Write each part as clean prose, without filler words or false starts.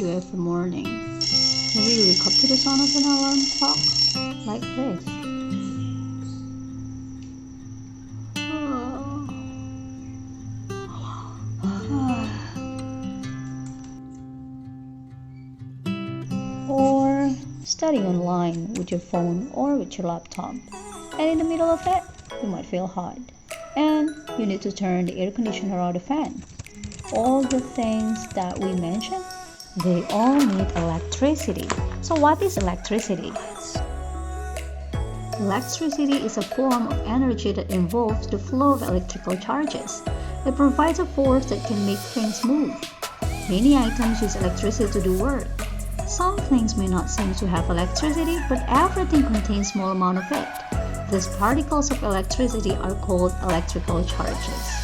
you every morning. Maybe you wake up to the sound of an alarm clock, like this. Or studying online with your phone or with your laptop. And in the middle of it, you might feel hot. And you need to turn the air conditioner or the fan. All the things that we mentioned, they all need electricity. So what is electricity? Electricity is a form of energy that involves the flow of electrical charges. It provides a force that can make things move. Many items use electricity to do work. Some things may not seem to have electricity, but everything contains small amount of it. These particles of electricity are called electrical charges.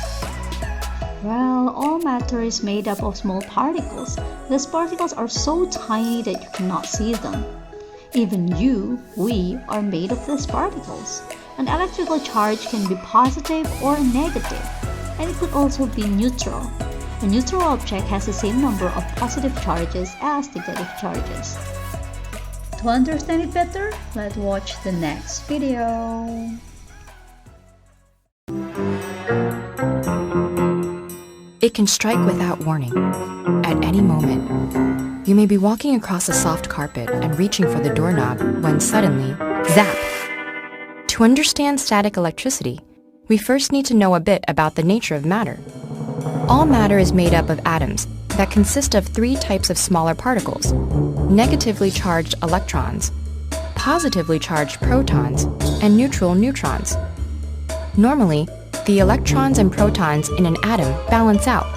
Well, all matter is made up of small particles. These particles are so tiny that you cannot see them. Even we are made of these particles. An electrical charge can be positive or negative, and it could also be neutral. A neutral object has the same number of positive charges as negative charges. To understand it better, let's watch the next video. It can strike without warning, at any moment. You may be walking across a soft carpet and reaching for the doorknob when suddenly, zap! To understand static electricity, we first need to know a bit about the nature of matter. All matter is made up of atoms that consist of three types of smaller particles: negatively charged electrons, positively charged protons, and neutral neutrons. Normally, the electrons and protons in an atom balance out,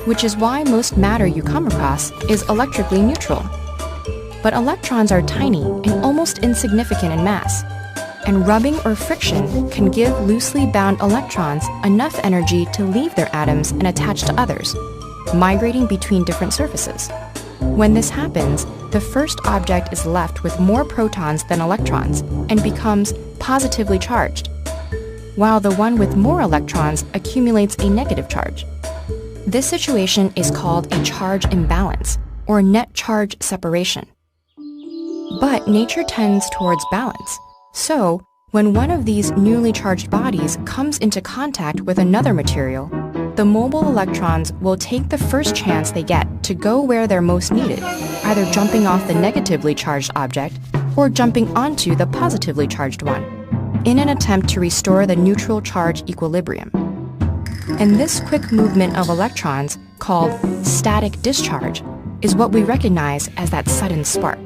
which is why most matter you come across is electrically neutral. But electrons are tiny and almost insignificant in mass, and rubbing or friction can give loosely bound electrons enough energy to leave their atoms and attach to others, migrating between different surfaces. When this happens, the first object is left with more protons than electrons and becomes positively charged, while the one with more electrons accumulates a negative charge. This situation is called a charge imbalance, or net charge separation. But nature tends towards balance. So, when one of these newly charged bodies comes into contact with another material, the mobile electrons will take the first chance they get to go where they're most needed, either jumping off the negatively charged object or jumping onto the positively charged one, in an attempt to restore the neutral charge equilibrium. And this quick movement of electrons, called static discharge, is what we recognize as that sudden spark.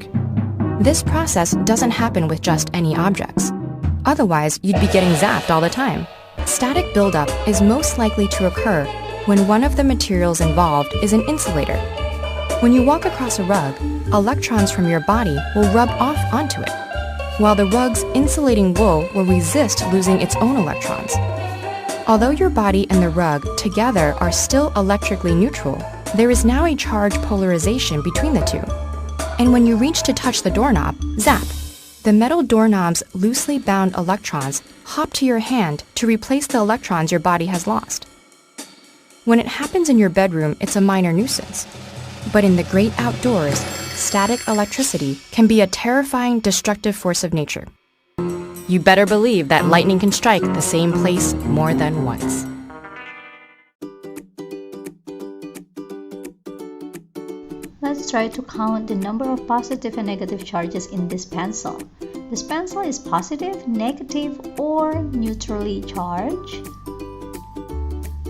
This process doesn't happen with just any objects. Otherwise, you'd be getting zapped all the time. Static buildup is most likely to occur when one of the materials involved is an insulator. When you walk across a rug, electrons from your body will rub off onto it, while the rug's insulating wool will resist losing its own electrons. Although your body and the rug together are still electrically neutral, there is now a charge polarization between the two. And when you reach to touch the doorknob, zap! The metal doorknob's loosely bound electrons hop to your hand to replace the electrons your body has lost. When it happens in your bedroom, it's a minor nuisance. But in the great outdoors, static electricity can be a terrifying, destructive force of nature. You better believe that lightning can strike the same place more than once. Let's try to count the number of positive and negative charges in this pencil. This pencil is positive, negative, or neutrally charged.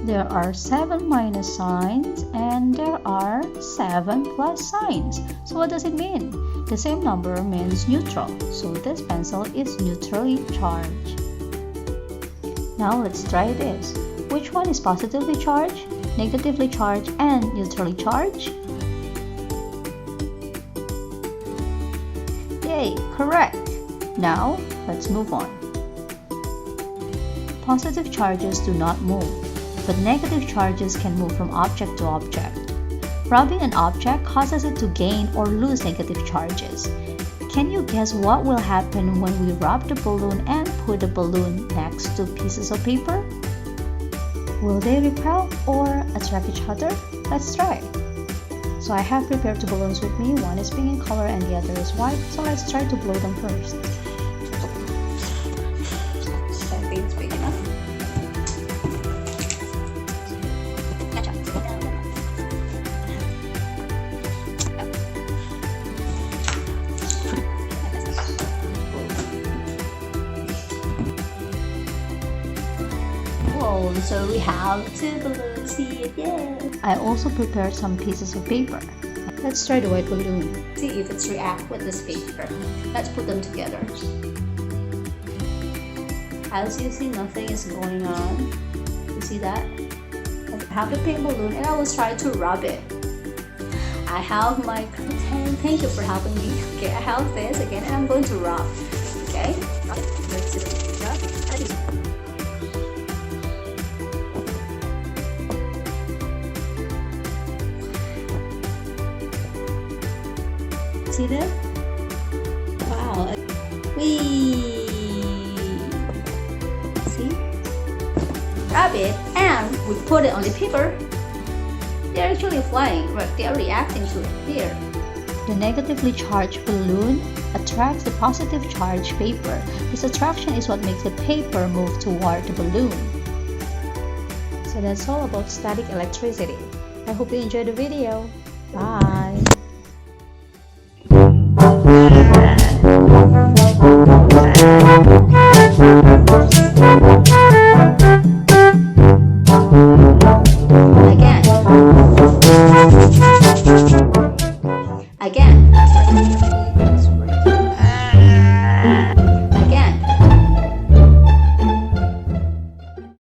There are 7 minus signs and there are 7 plus signs. So what does it mean? The same number means neutral. So this pencil is neutrally charged. Now let's try this. Which one is positively charged, negatively charged, and neutrally charged? Yay, correct! Now, let's move on. Positive charges do not move, but negative charges can move from object to object. Rubbing an object causes it to gain or lose negative charges. Can you guess what will happen when we rub the balloon and put the balloon next to pieces of paper? Will they repel or attract each other? Let's try. So So I have prepared two balloons with me. One is pink in color and the other is white. So let's try to blow them first. I think it's big enough. Whoa, so we have two balloons here, yeah! I also prepared some pieces of paper. Let's try the white balloon. See if it's react with this paper. Let's put them together. As you see, nothing is going on. You see that? I have the pink balloon and I will try to rub it. I have my curtain. Thank you for helping me. Okay, I have this again and I'm going to rub. Okay? Let's see. Rub. See that? Wow. Whee! See? Grab it and we put it on the paper. They're actually flying, right? They are reacting to it here. The negatively charged balloon attracts the positive charged paper. This attraction is what makes the paper move toward the balloon. So that's all about static electricity. I hope you enjoyed the video. Bye! Again.